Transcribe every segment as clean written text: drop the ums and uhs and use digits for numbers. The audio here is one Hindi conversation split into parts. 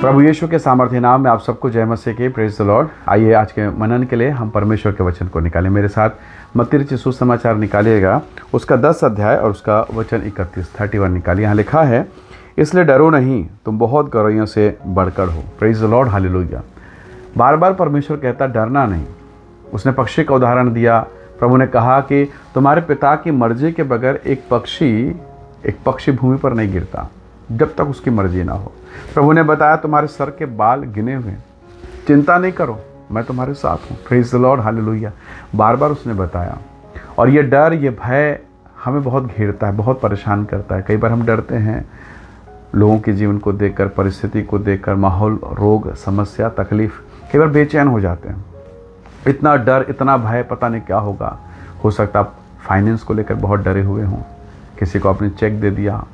प्रभु यीशु के सामर्थ्य नाम में आप सबको जय मसीह के प्रेज द लॉर्ड। आइए आज के मनन के लिए हम परमेश्वर के वचन को निकालें। मेरे साथ मत्ती रचित सुसमाचार निकालिएगा, उसका 10 अध्याय और उसका वचन 31 निकालिए। यहाँ लिखा है, इसलिए डरो नहीं, तुम बहुत गौरैयों से बढ़कर हो। Praise the Lord, hallelujah. बार बार परमेश्वर कहता डरना नहीं। उसने पक्षी का उदाहरण दिया। प्रभु ने कहा कि तुम्हारे पिता की मर्जी के बगैर एक पक्षी भूमि पर नहीं गिरता जब तक उसकी मर्जी ना हो। प्रभु ने बताया तुम्हारे सर के बाल गिने हुए, चिंता नहीं करो, मैं तुम्हारे साथ हूँ। Praise the Lord, hallelujah. बार बार उसने बताया। और ये डर, ये भय हमें बहुत घेरता है, बहुत परेशान करता है। कई बार हम डरते हैं लोगों के जीवन को देखकर, परिस्थिति को देखकर, माहौल, रोग, समस्या, तकलीफ, कई बार बेचैन हो जाते हैं। इतना डर, इतना भय, पता नहीं क्या होगा। हो सकता आप फाइनेंस को लेकर बहुत डरे हुए हों, किसी को आपने चेक दे दिया,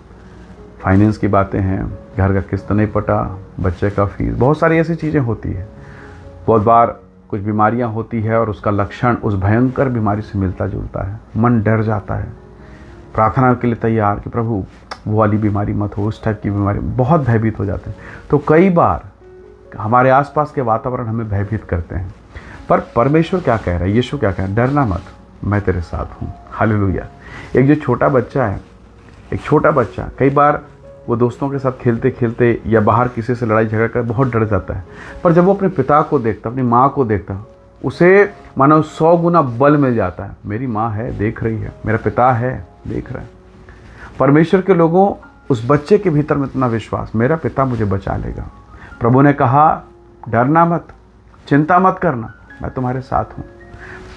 फाइनेंस की बातें हैं, घर का किस्त नहीं पटा, बच्चे का फीस, बहुत सारी ऐसी चीज़ें होती है। बहुत बार कुछ बीमारियां होती है और उसका लक्षण उस भयंकर बीमारी से मिलता जुलता है। मन डर जाता है, प्रार्थना के लिए तैयार कि प्रभु वो वाली बीमारी मत हो, उस टाइप की बीमारी, बहुत भयभीत हो जाते हैं। तो कई बार हमारे आसपास के वातावरण हमें भयभीत करते हैं। पर परमेश्वर क्या कह रहा है, यीशु क्या कह रहा है, डरना मत, मैं तेरे साथ हूँ। हालेलुया। एक जो छोटा बच्चा है, एक छोटा बच्चा कई बार वो दोस्तों के साथ खेलते खेलते या बाहर किसी से लड़ाई झगड़ा कर बहुत डर जाता है। पर जब वो अपने पिता को देखता, अपनी माँ को देखता, उसे मानो 100 गुना बल मिल जाता है। मेरी माँ है, देख रही है, मेरा पिता है, देख रहा है। परमेश्वर के लोगों, उस बच्चे के भीतर में इतना विश्वास, मेरा पिता मुझे बचा लेगा। प्रभु ने कहा डरना मत, चिंता मत करना, मैं तुम्हारे साथ हूँ।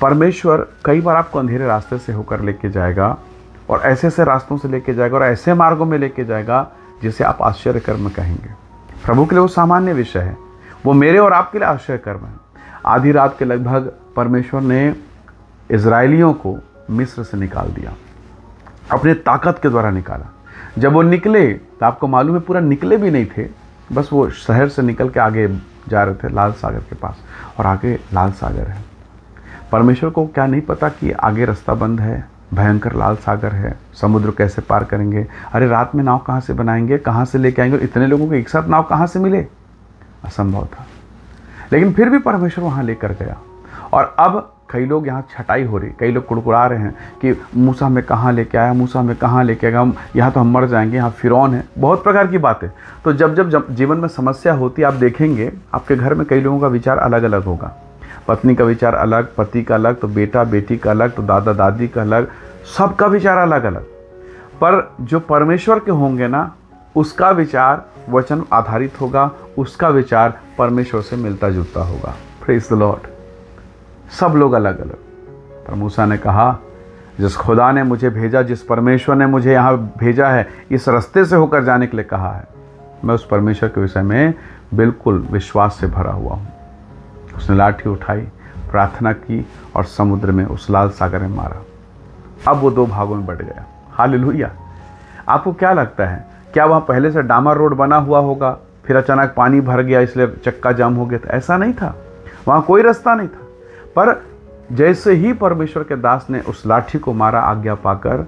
परमेश्वर कई बार आपको अंधेरे रास्ते से होकर लेके जाएगा और ऐसे ऐसे रास्तों से लेके जाएगा और ऐसे मार्गों में लेके जाएगा जिसे आप आश्चर्य कर्म कहेंगे। प्रभु के लिए वो सामान्य विषय है, वो मेरे और आपके लिए आश्चर्य कर्म है। आधी रात के लगभग परमेश्वर ने इजरायलियों को मिस्र से निकाल दिया, अपने ताकत के द्वारा निकाला। जब वो निकले तो आपको मालूम है पूरा निकले भी नहीं थे, बस वो शहर से निकल के आगे जा रहे थे लाल सागर के पास, और आगे लाल सागर है। परमेश्वर को क्या नहीं पता कि आगे रास्ता बंद है, भयंकर लाल सागर है, समुद्र कैसे पार करेंगे। अरे रात में नाव कहाँ से बनाएंगे, कहाँ से लेके आएंगे, इतने लोगों को एक साथ नाव कहाँ से मिले, असंभव था। लेकिन फिर भी परमेश्वर वहाँ लेकर गया। और अब कई लोग यहाँ छटाई हो रही, कई लोग कुड़कुड़ा रहे हैं कि मूसा हमें कहाँ लेके आया, मूसा हमें कहाँ लेके आएगा, हम यहाँ तो हम मर जाएंगे, यहाँ फिरौन है, बहुत प्रकार की बातें। तो जब जीवन में समस्या होती है, आप देखेंगे आपके घर में कई लोगों का विचार अलग अलग होगा। पत्नी का विचार अलग, पति का अलग, तो बेटा बेटी का अलग, तो दादा दादी का अलग, सबका विचार अलग अलग। पर जो परमेश्वर के होंगे ना, उसका विचार वचन आधारित होगा, उसका विचार परमेश्वर से मिलता जुलता होगा। Praise the Lord. सब लोग अलग अलग। पर मूसा ने कहा, जिस खुदा ने मुझे भेजा, जिस परमेश्वर ने मुझे यहाँ भेजा है, इस रास्ते से होकर जाने के लिए कहा है, मैं उस परमेश्वर के विषय में बिल्कुल विश्वास से भरा हुआ हूँ। उसने लाठी उठाई, प्रार्थना की और समुद्र में, उस लाल सागर में मारा। अब वो 2 भागों में बट गया। हालेलुया। आपको क्या लगता है, क्या वहाँ पहले से डामर रोड बना हुआ होगा, फिर अचानक पानी भर गया इसलिए चक्का जाम हो गया था? ऐसा नहीं था, वहाँ कोई रास्ता नहीं था। पर जैसे ही परमेश्वर के दास ने उस लाठी को मारा आज्ञा पाकर,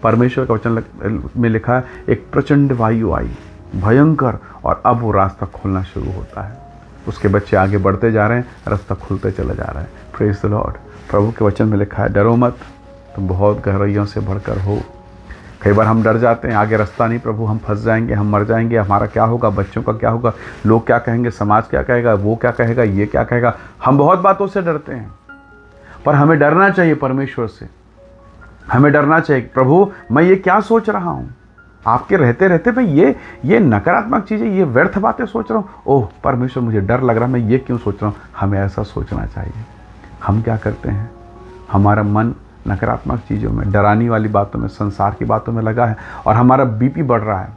परमेश्वर का वचन में लिखा है, एक प्रचंड वायु आई, भयंकर, और अब वो रास्ता खोलना शुरू होता है। उसके बच्चे आगे बढ़ते जा रहे हैं, रास्ता खुलते चला जा रहा है। Praise the Lord. प्रभु के वचन में लिखा है, डरो मत, तुम बहुत गहराइयों से बढ़कर हो। कई बार हम डर जाते हैं, आगे रास्ता नहीं, प्रभु हम फंस जाएंगे, हम मर जाएंगे, हमारा क्या होगा, बच्चों का क्या होगा, लोग क्या कहेंगे, समाज क्या कहेगा, वो क्या कहेगा, ये क्या कहेगा। हम बहुत बातों से डरते हैं। पर हमें डरना चाहिए परमेश्वर से। हमें डरना चाहिए, प्रभु मैं ये क्या सोच रहा हूँ, आपके रहते रहते मैं ये नकारात्मक चीज़ें, ये व्यर्थ बातें सोच रहा हूँ। ओह परमेश्वर, मुझे डर लग रहा है, मैं ये क्यों सोच रहा हूँ। हमें ऐसा सोचना चाहिए। हम क्या करते हैं, हमारा मन नकारात्मक चीज़ों में, डराने वाली बातों में, संसार की बातों में लगा है, और हमारा बीपी बढ़ रहा है,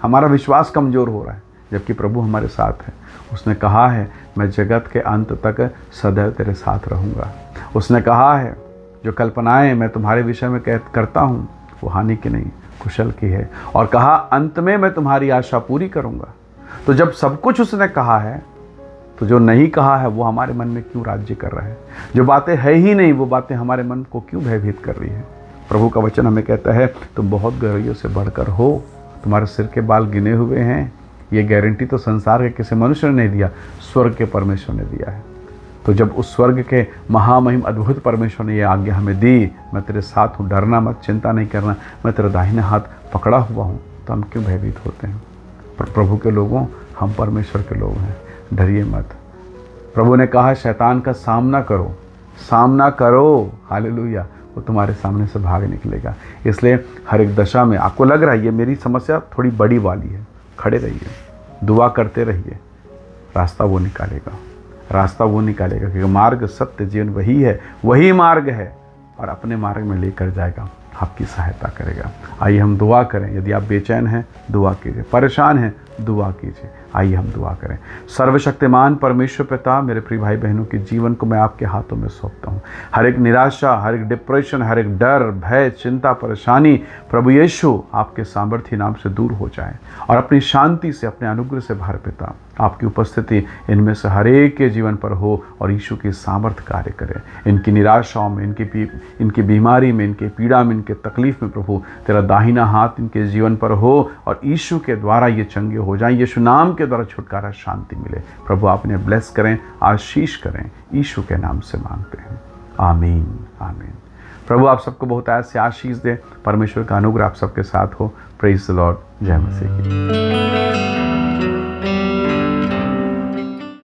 हमारा विश्वास कमज़ोर हो रहा है। जबकि प्रभु हमारे साथ है। उसने कहा है, मैं जगत के अंत तक सदैव तेरे साथ रहूँगा। उसने कहा है, जो कल्पनाएँ मैं तुम्हारे विषय में करता हूँ वो हानि की नहीं, कुशल की है। और कहा, अंत में मैं तुम्हारी आशा पूरी करूँगा। तो जब सब कुछ उसने कहा है, तो जो नहीं कहा है वो हमारे मन में क्यों राज्य कर रहा है? जो बातें है ही नहीं, वो बातें हमारे मन को क्यों भयभीत कर रही है? प्रभु का वचन हमें कहता है, तुम बहुत गहराइयों से बढ़कर हो, तुम्हारे सिर के बाल गिने हुए हैं, ये गारंटी तो संसार के किसी मनुष्य ने नहीं दिया, स्वर्ग के परमेश्वर ने दिया है। तो जब उस स्वर्ग के महामहिम अद्भुत परमेश्वर ने ये आज्ञा हमें दी, मैं तेरे साथ हूँ, डरना मत, चिंता नहीं करना, मैं तेरा दाहिने हाथ पकड़ा हुआ हूँ, तो हम क्यों भयभीत होते हैं? पर प्रभु के लोगों, हम परमेश्वर के लोग हैं, डरिए मत। प्रभु ने कहा शैतान का सामना करो, सामना करो, हालेलुया, वो तुम्हारे सामने से भाग निकलेगा। इसलिए हर एक दशा में आपको लग रहा है ये मेरी समस्या थोड़ी बड़ी वाली है, खड़े रहिए, दुआ करते रहिए, रास्ता वो निकालेगा, रास्ता वो निकालेगा, क्योंकि मार्ग, सत्य, जीवन वही है, वही मार्ग है, और अपने मार्ग में लेकर जाएगा, आपकी सहायता करेगा। आइए हम दुआ करें। यदि आप बेचैन हैं, दुआ कीजिए, परेशान हैं, दुआ कीजिए। आइए हम दुआ करें। सर्वशक्तिमान परमेश्वर पिता, मेरे प्रिय भाई बहनों के जीवन को मैं आपके हाथों में सौंपता हूँ। हर एक निराशा, हर एक डिप्रेशन, हर एक डर, भय, चिंता, परेशानी, प्रभु यीशु आपके सामर्थ्य नाम से दूर हो जाए, और अपनी शांति से, अपने अनुग्रह से भर पिता, आपकी उपस्थिति इनमें से हर एक के जीवन पर हो, और यीशु की सामर्थ्य कार्य करे। इनकी निराशाओं में, इनकी बीमारी में, इनके पीड़ा में, इनके तकलीफ में प्रभु तेरा दाहिना हाथ इनके जीवन पर हो, और यीशु के द्वारा ये चंगे हो जाएं, यीशु नाम के द्वारा छुटकारा, शांति मिले। प्रभु आप इन्हें ब्लेस करें, आशीष करें, यीशु के नाम से मांगते हैं, आमीन, आमीन। प्रभु आप सबको बहुत ऐसे आशीष दे, परमेश्वर का अनुग्रह आप सबके साथ हो। Praise the Lord. जय मसीह की।